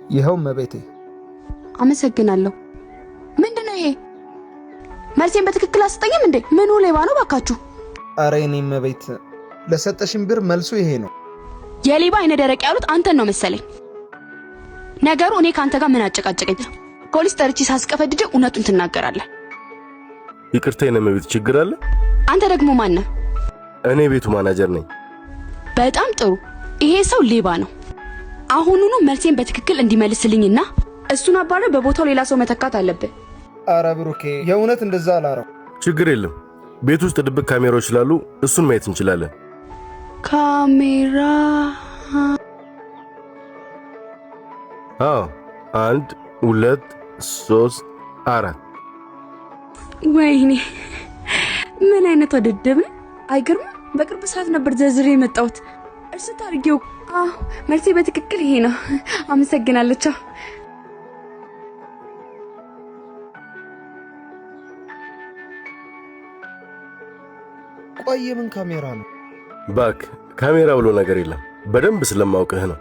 ይኸው መቤቴ። አመሰግናለሁ። ምንድነው ይሄ? መልሴን በትክክል አስጠኝም እንዴ? ምኑ ሌባ ነው ባካችሁ? አረ የኔ መቤት ለሰጠሽን ብር መልሱ ይሄ ነው። የሌባ አይነ ደረቅ ያሉት አንተን ነው መሰለኝ። ነገሩ እኔ ካንተ ጋር ምን አጨቃጨቀኝ? ፖሊስ ጠርቼ ሳስቀፈድድ እውነቱን ትናገራለህ። ይቅርታ የኔ መቤት፣ ችግር አለ? አንተ ደግሞ ማን ነህ? እኔ ቤቱ ማናጀር ነኝ። በጣም ጥሩ። ይሄ ሰው ሌባ ነው። አሁኑኑ መልሴን በትክክል እንዲመልስልኝና እሱን አባረ በቦታው ሌላ ሰው መተካት አለብህ። አረ ብሩኬ የእውነት እንደዛ አላረው። ችግር የለም። ቤት ውስጥ ድብቅ ካሜራዎች ስላሉ እሱን ማየት እንችላለን። ካሜራ? አዎ፣ 1 2 3 4። ወይኔ ምን አይነት ወደደብ! አይገርም። በቅርብ ሰዓት ነበር ዘዝሬ የመጣሁት። እርሱ ታርጊው። መልሴ በትክክል ይሄ ነው። አመሰግናለሁ። ቆይ ምን ካሜራ ነው? ባክ ካሜራ ብሎ ነገር የለም። በደንብ ስለማውቅህ ነው።